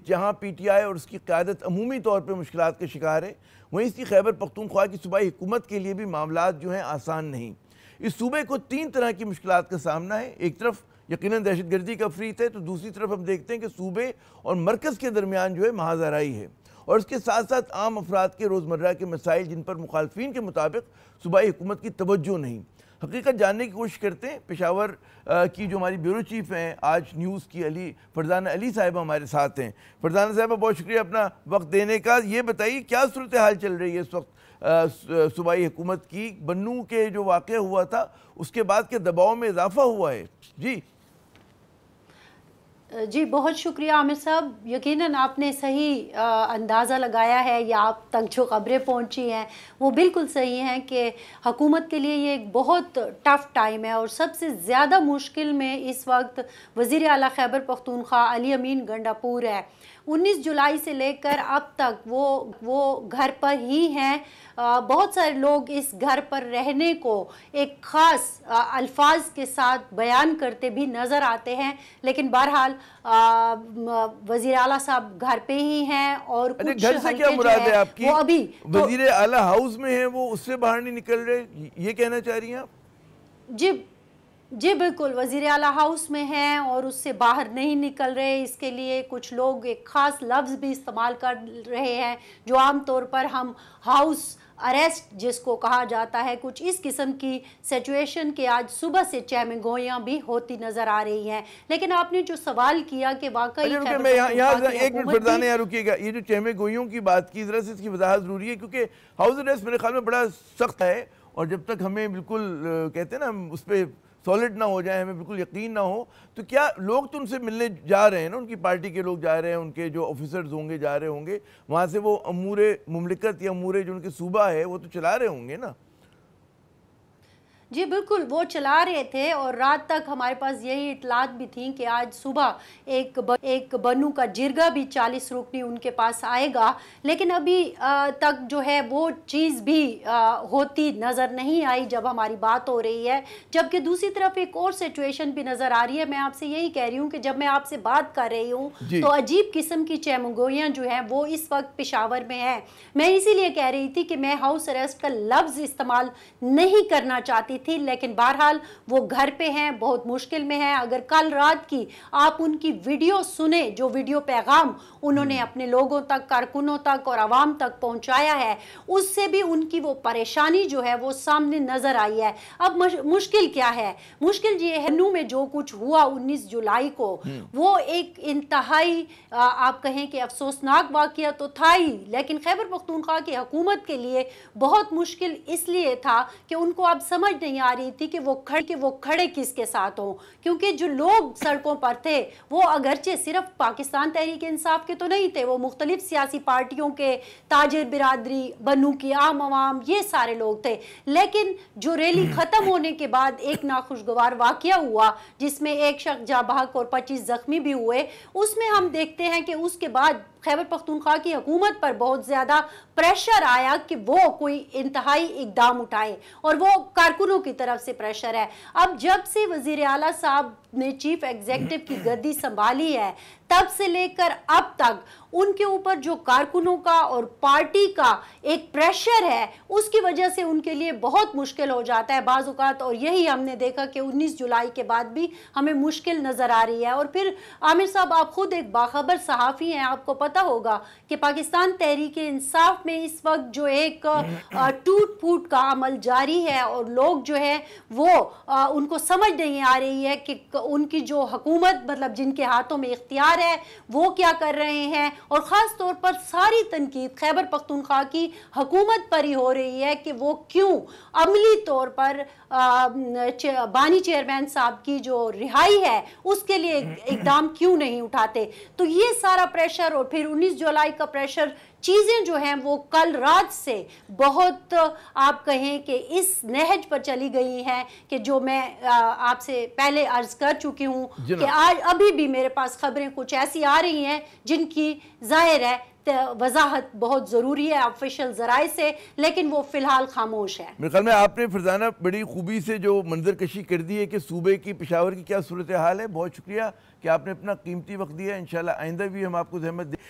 جہاں P T I اور اس کی قیادت عمومی طور پہ مشکلات کا شکار ہے، وہیں اس کی خیبر پختونخوا کی صوبائی حکومت کے لیے بھی معاملات جو ہیں آسان نہیں۔ اس صوبے کو 3 طرح کی مشکلات کا سامنا ہے۔ ایک طرف یقیناً دہشت گردی کا فریت ہے، تو دوسری طرف ہم دیکھتے ہیں کہ صوبے اور مرکز کے درمیان جو ہے محاذ آرائی ہے، اور اس کے ساتھ ساتھ عام افراد کے روزمرہ کے مسائل جن پر مخالفین کے مطابق صوبائی حکومت کی توجہ نہیں۔ حقیقت جاننے کی کوشش کرتے ہیں۔ پشاور کی جو ہماری بیورو چیف ہیں آج نیوز کی فرزانہ علی صاحبہ ہمارے ساتھ ہیں۔ فرزانہ صاحبہ بہت شکریہ اپنا وقت دینے کا۔ یہ بتائیے کیا صورتحال چل رہی ہے اس وقت صوبائی حکومت کی؟ بنوں کے جو واقعہ ہوا تھا اس کے بعد کے دباؤ میں اضافہ ہوا ہے؟ جی بہت شکریہ عامر صاحب، یقیناً آپ نے صحیح اندازہ لگایا ہے، یا آپ تک جو خبریں پہنچی ہیں وہ بالکل صحیح ہیں کہ حکومت کے لیے یہ ایک بہت ٹف ٹائم ہے، اور سب سے زیادہ مشکل میں اس وقت وزیر اعلیٰ خیبر پختونخوا علی امین گنڈاپور ہے۔ 19 جولائی سے لے کر اب تک وہ گھر پر ہی ہیں۔ بہت سارے لوگ اس گھر پر رہنے کو ایک خاص الفاظ کے ساتھ بیان کرتے بھی نظر آتے ہیں، لیکن بہرحال وزیر اعلیٰ صاحب گھر پہ ہی ہیں، اور کچھ گھر سے کیا مراد ہے آپ کی؟ وہ ابھی وزیر اعلیٰ ہاؤس میں ہیں، وہ اس سے باہر نہیں نکل رہے، یہ کہنا چاہ رہی ہیں آپ؟ جی بالکل، وزیر اعلیٰ ہاؤس میں ہیں اور اس سے باہر نہیں نکل رہے۔ اس کے لیے کچھ لوگ ایک خاص لفظ بھی استعمال کر رہے ہیں جو عام طور پر ہم ہاؤس اریسٹ جس کو کہا جاتا ہے، کچھ اس قسم کی سچویشن کے آج صبح سے چہمہ گوئیاں بھی ہوتی نظر آ رہی ہیں۔ لیکن آپ نے جو سوال کیا کہ واقعی ایک منٹ فرزانہ یہاں رکیے گا، یہ جو چہمہ گوئیوں کی بات کی، ذرا سے اس کی وضاحت ضروری ہے، کیونکہ ہاؤس اریسٹ میرے خیال میں بڑا سخت ہے، اور جب تک ہمیں بالکل کہتے ہیں نا ہم اس پہ سالڈ نہ ہو جائیں، ہمیں بالکل یقین نہ ہو، تو کیا لوگ تو ان سے ملنے جا رہے ہیں نا، ان کی پارٹی کے لوگ جا رہے ہیں، ان کے جو آفیسرز ہوں گے جا رہے ہوں گے، وہاں سے وہ امور مملکت یا امور جو ان کے صوبہ ہے وہ تو چلا رہے ہوں گے نا؟ جی بالکل، وہ چلا رہے تھے، اور رات تک ہمارے پاس یہی اطلاعات بھی تھیں کہ آج صبح ایک بنو کا جرگہ بھی 40 رکنی ان کے پاس آئے گا، لیکن ابھی تک جو ہے وہ چیز بھی ہوتی نظر نہیں آئی جب ہماری بات ہو رہی ہے۔ جبکہ دوسری طرف ایک اور سچویشن بھی نظر آ رہی ہے۔ میں آپ سے یہی کہہ رہی ہوں کہ جب میں آپ سے بات کر رہی ہوں تو عجیب قسم کی چہمہ گوئیاں جو ہیں وہ اس وقت پشاور میں ہیں۔ میں اسی لیے کہہ رہی تھی کہ میں ہاؤس اریسٹ کا لفظ استعمال نہیں کرنا چاہتی تھی، لیکن بہرحال وہ گھر پہ ہیں، بہت مشکل میں ہیں۔ اگر کل رات کی آپ ان کی ویڈیو سنیں، جو ویڈیو پیغام انہوں نے اپنے لوگوں تک، کارکنوں تک اور عوام تک پہنچایا ہے، اس سے بھی ان کی وہ پریشانی جو ہے وہ سامنے نظر آئی ہے۔ اب مشکل کیا ہے؟ مشکل یہ ہے میں جو کچھ ہوا 19 جولائی کو، وہ ایک انتہائی آپ کہیں کہ افسوسناک واقعہ تو تھا ہی، لیکن خیبر پختونخوا کی حکومت کے لیے بہت مشکل اس لیے تھا کہ ان کو اب سمجھ نہیں آ رہی تھی کہ وہ کھڑے کس کے ساتھ ہوں، کیونکہ جو لوگ سڑکوں پر تھے وہ اگرچہ صرف پاکستان تحریک انصاف کے تو نہیں تھے، وہ مختلف سیاسی پارٹیوں کے، تاجر برادری، بنو کی عام عوام، یہ سارے لوگ تھے۔ لیکن جو ریلی ختم ہونے کے بعد ایک ناخوشگوار واقعہ ہوا جس میں ایک شخص جاں بحق اور 25 زخمی بھی ہوئے، اس میں ہم دیکھتے ہیں کہ اس کے بعد خیبر پختونخوا کی حکومت پر بہت زیادہ پریشر آیا کہ وہ کوئی انتہائی اقدام اٹھائے، اور وہ کارکنوں کی طرف سے پریشر ہے۔ اب جب سے وزیر اعلیٰ صاحب نے چیف ایگزیکٹو کی گدی سنبھالی ہے، تب سے لے کر اب تک ان کے اوپر جو کارکنوں کا اور پارٹی کا ایک پریشر ہے، اس کی وجہ سے ان کے لیے بہت مشکل ہو جاتا ہے بعض اوقات، اور یہی ہم نے دیکھا کہ 19 جولائی کے بعد بھی ہمیں مشکل نظر آ رہی ہے۔ اور پھر عامر صاحب، آپ خود ایک باخبر صحافی ہیں، آپ کو پتہ ہوگا کہ پاکستان تحریک انصاف میں اس وقت جو ایک ٹوٹ پھوٹ کا عمل جاری ہے، اور لوگ جو ہے وہ ان کو سمجھ نہیں آ رہی ہے کہ ان کی جو حکومت، مطلب جن کے ہاتھوں میں اختیار ہے، وہ کیا کر رہے ہیں، اور خاص طور پر ساری تنقید خیبر پختونخوا کی حکومت پر ہی ہو رہی ہے کہ وہ کیوں عملی طور پر بانی چیئرمین صاحب کی جو رہائی ہے اس کے لیے اقدام کیوں نہیں اٹھاتے۔ تو یہ سارا پریشر، اور پھر 19 جولائی کا پریشر، چیزیں جو ہیں وہ کل رات سے بہت آپ کہیں کہ اس نہج پر چلی گئی ہیں کہ جو میں آپ سے پہلے عرض کر چکی ہوں کہ آج ابھی بھی میرے پاس خبریں کچھ کچھ ایسی آ رہی ہیں جن کی ظاہر ہے وضاحت بہت ضروری ہے آفیشل ذرائع سے، لیکن وہ فی الحال خاموش ہے۔ میرے خیال میں آپ نے فرزانہ بڑی خوبی سے جو منظر کشی کر دی ہے کہ صوبے کی پشاور کی کیا صورتحال ہے۔ بہت شکریہ کہ آپ نے اپنا قیمتی وقت دیا، انشاءاللہ آئندہ بھی ہم آپ کو زحمت دیں۔